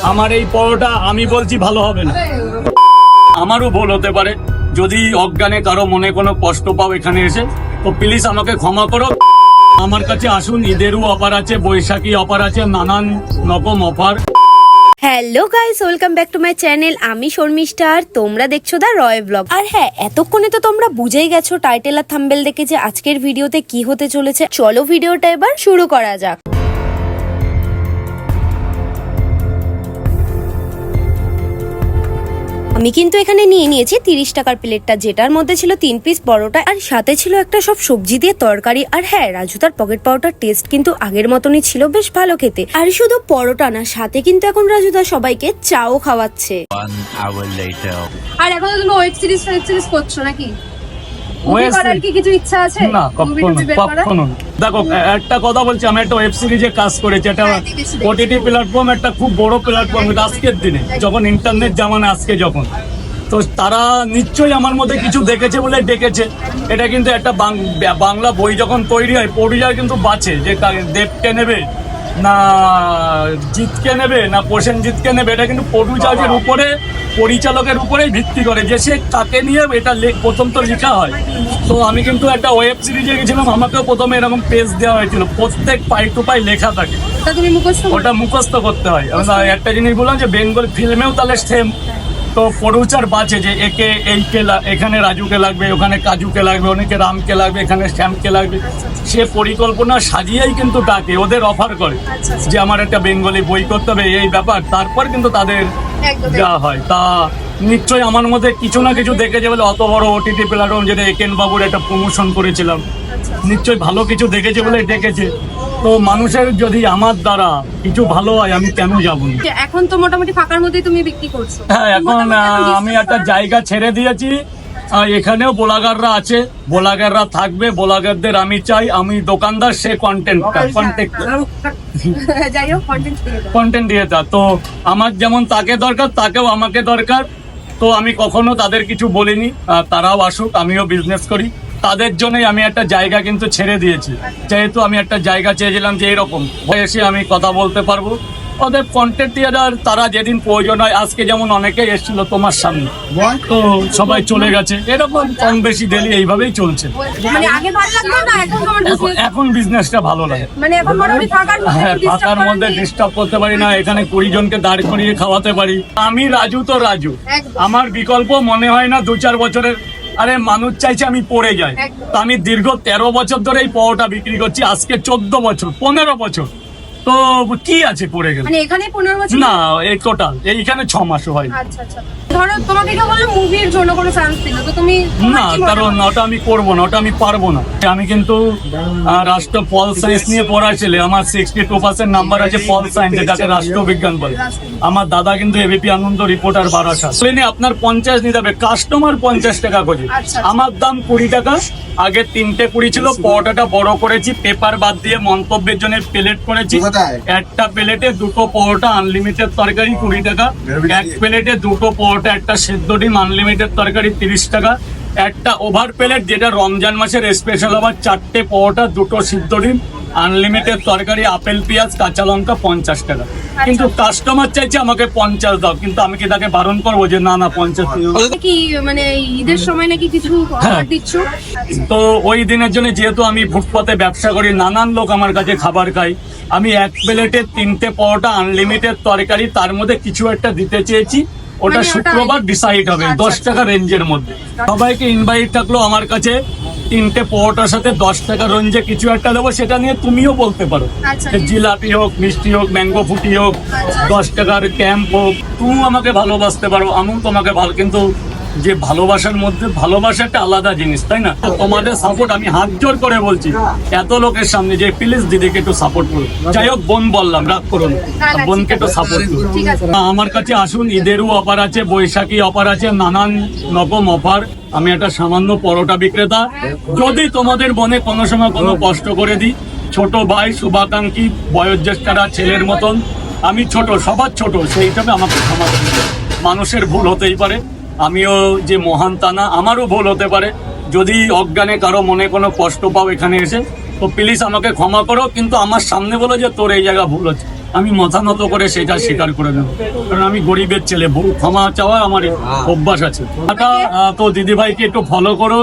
আমার এই পরোটা আমি বলছি ভালো হবে না, আমারও ভুল হতে পারে। যদি অজ্ঞানে কারো মনে কোনো কষ্ট পাও এখানে এসে, তো প্লিজ আমাকে ক্ষমা করো। আমার কাছে আসুন, ঈদেরও অফার আছে, বৈশাখী অফার আছে, নানান রকম offer. Hello guys, welcome back to my channel. আমি শর্মিষ্ঠা আর তোমরা দেখছো দা রয় ব্লগ। আর হ্যাঁ, এতক্ষণে তো তোমরা বুঝেই গেছো টাইটেল আর থাম্বনেল দেখে যে আজকের ভিডিওতে কি হতে চলেছে। চলো ভিডিওটা এবার শুরু করা যাক। আমি কিন্তু এখানে নিয়ে নিয়েছি 30 টাকার প্লেটটা, যেটার মধ্যে ছিল 3 পিস পরোটা আর সাথে ছিল একটা সব সবজি দিয়ে তরকারি। আর হ্যাঁ, রাজুদার পকেট পাউডার টেস্ট কিন্তু আগের মতনই ছিল, বেশ ভালো খেতে। আর শুধু পরোটা না, সাথে কিন্তু এখন রাজুদা সবাইকে চাও খাওয়াচ্ছে। আর এখন তুমি ওয়েব সিরিজ করছো নাকি? Web করার কি কিছু ইচ্ছা আছে? না, কখনো। দেখো, একটা কথা বলছি, আমি একটা ওয়েব সিরিজে কাজ করেছি। এটা ওটিটি প্ল্যাটফর্ম, একটা খুব বড় প্ল্যাটফর্ম আজকের দিনে, যখন ইন্টারনেট জামানা আজকে যখন, তো তারা নিশ্চয়ই আমার মধ্যে কিছু দেখেছে বলে ডেকেছে। এটা কিন্তু একটা বাংলা বই যখন তৈরি হয়, পড়িয়ার কিন্তু বাঁচে যে দেবকে নেবে না জিতকে নেবে না প্রসেনজিৎকে নেবে। এটা কিন্তু প্রডিউসারের উপরে, পরিচালকের উপরেই ভিত্তি করে যে সে কাকে নিয়ে এটা প্রথম তো লেখা হয়। তো আমি কিন্তু একটা ওয়েব সিরিজে গেছিলাম, আমাকেও প্রথমে এরকম পেজ দেওয়া হয়েছিল, প্রত্যেক পাই টু পাই লেখা থাকে, ওটা মুখস্থ করতে হয়। একটা জিনিস বললাম যে বেঙ্গল ফিল্মেও তাহলে সেম। তো প্রডিউসার বাঁচে যে একে এখানে রাজুকে লাগবে, ওখানে কাজুকে লাগবে, অনেকে রামকে লাগবে, এখানে শ্যামকে লাগবে। সে পরিকল্পনা সাজিয়েই কিন্তু ডাকে, ওদের অফার করে যে আমার একটা বেঙ্গলি বই করতে হবে, এই ব্যাপার। তারপর কিন্তু তাদের যা হয় তা নিশ্চয়ই আমার মধ্যে কিছু না কিছু দেখেছে বলে, অত বড় ওটিটি প্ল্যাটফর্ম যেটা একেন বাবুর একটা প্রমোশন করেছিলাম, নিশ্চয়ই ভালো কিছু দেখেছে বলে ডেকেছে। তো মানুষের যদি আমার দ্বারা কিছু ভালো হয়, আমি কেন যাবো না? এখন তো মোটামুটি ফাঁকার মধ্যেই তুমি বিক্রি করছো। হ্যাঁ, এখন আমি একটা জায়গা ছেড়ে দিয়েছি। এখানেও ব্লগাররা আছে, ব্লগাররা থাকবে, ব্লগারদের আমি চাই। আমি দোকানদার, সে কন্টেন্ট দিয়ে তা। তো আমার যেমন তাকে দরকার, তাকেও আমাকে দরকার। তো আমি কখনো তাদের কিছু বলিনি, তারাও আসুক, আমিও বিজনেস করি। তাদের জন্যই আমি একটা জায়গা কিন্তু ছেড়ে দিয়েছি, যেহেতু আমি একটা জায়গা চেয়েছিলাম যে এরকম এসে আমি কথা বলতে পারবো। ওদের কন্টেন্ট ক্রিয়েটর তারা যেদিন প্রয়োজন হয়, আজকে যেমন অনেকেই এসেছিল তোমার সামনে, তো সবাই চলে গেছে, এরকম কম বেশি ডেলি এইভাবেই চলছে। মানে আগে ভালো লাগতো না, এখন তোমার এখন বিজনেসটা ভালো লাগে। মানে এখন মোটামুটি হ্যাঁ, ফাঁকার মধ্যে ডিস্টার্ব করতে পারি না, এখানে 20 জনকে দাঁড় করিয়ে খাওয়াতে পারি। আমি রাজু তো রাজু, আমার বিকল্প মনে হয় না 2-4 বছরের। আরে মানুষ চাইছে আমি পড়ে যাই, তো আমি দীর্ঘ 13 বছর ধরে এই পরোটা বিক্রি করছি, আজকে 14 বছর 15 বছর। তো কি আছে পড়ে গেল? মানে এখানে 15 বছর না, এই টোটাল এইখানে 6 মাসও হয়। আচ্ছা আচ্ছা। ধরো তোমাকে কেউ বললো মুভির জন্য কোনো চান্স দিল, তো তুমি না, কারণ ওটা আমি করবো না, ওটা আমি পারবো না। আমি কিন্তু রাষ্ট্র পল সায়েন্স নিয়ে পড়াইছিলে, আমার 62% নাম্বার আছে পল সায়েন্স, যেটাকে রাষ্ট্রবিজ্ঞান বলে। আমার দাদা কিন্তু এবিপি আনন্দ রিপোর্টার বারাসাত। আপনার 50 নিতে হবে, কাস্টমার 50 টাকা করে, আমার দাম 20 টাকা। আগে 3টে 20 ছিল, পরোটাটা বড় করেছি, পেপার বাদ দিয়ে মন্তব্যের জন্য প্লেট করেছি। একটা প্লেটে 2টো পরোটা, আনলিমিটেড তরকারি 20 টাকা। এক প্লেটে 2টো পরোটা, একটা সেদ্ধ ডিম, আনলিমিটেড তরকারি 30 টাকা। একটা ওভার প্লেট, যেটা রমজান মাসের স্পেশাল, আবার 4টে পরোটা, 2টো সিদ্ধ ডিম, আনলিমিটেড তরকারি, আপেল পেঁয়াজ কাঁচা লঙ্কা 50 টাকা। কিন্তু কাস্টমার চাইছে আমাকে 50 দাও, কিন্তু আমি কি তাকে বারণ করবো যে না 50 কি মানে ঈদের সময় নাকি কিছু অফার দিচ্ছ? তো ওই দিনের জন্য, যেহেতু আমি ফুটপাতে ব্যবসা করি, নানান লোক আমার কাছে খাবার খাই, আমি এক প্লেটে 3টে পরোটা, আনলিমিটেড তরকারি, তার মধ্যে কিছু একটা দিতে চেয়েছি। ওটা শুক্রবার ডিসাইড হবে, 10 টাকা রেঞ্জের মধ্যে। সবাইকে ইনভাইট থাকলো আমার কাছে, 3টে পরোটার সাথে 10 টাকা রেঞ্জে কিছু একটা দেবো, সেটা নিয়ে তুমিও বলতে পারো। জিলাপি হোক, মিষ্টি হোক, ম্যাঙ্গো ফুটি হোক, 10 টাকার ক্যাম্প হোক, তুমি আমাকে ভালোবাসতে পারো, আমিও তোমাকে ভালো। কিন্তু যে ভালোবাসার মধ্যে ভালোবাসা একটা আলাদা জিনিস, তাই না? তোমাদের সাপোর্ট আমি হাত জোর করে বলছি এত লোকের সামনে যে প্লিজ দিদিকে একটু সাপোর্ট করুন। যাই হোক, বোন বললাম, রাগ করুন, বোনকে একটু সাপোর্ট করুন। আমার কাছে আসুন, ঈদেরও অফার আছে, বৈশাখী অফার আছে, নানান রকম অফার। আমি একটা সামান্য পরোটা বিক্রেতা। যদি তোমাদের মনে কোনো সময় কোনো কষ্ট করে দিই, ছোট ভাই, শুভাকাঙ্ক্ষী, বয়োজ্যেষ্ঠরা ছেলের মতন, আমি ছোট, সবার ছোট, সেই হিসাবে আমাকে ক্ষমা করুন। মানুষের ভুল হতেই পারে, আমিও যে মহান তা না, আমারও ভুল হতে পারে। যদি অজ্ঞানে কারো মনে কোনো কষ্ট পাও এখানে এসে, তো প্লিজ আমাকে ক্ষমা করো, কিন্তু আমার সামনে বলো যে তোর এই জায়গা ভুল হচ্ছে, আমি মাথা নত করে সেটা স্বীকার করে নেবো, কারণ আমি গরিবের ছেলে, ক্ষমা চাওয়া আমার অভ্যাস আছে। তো দিদিভাইকে একটু ফলো করো।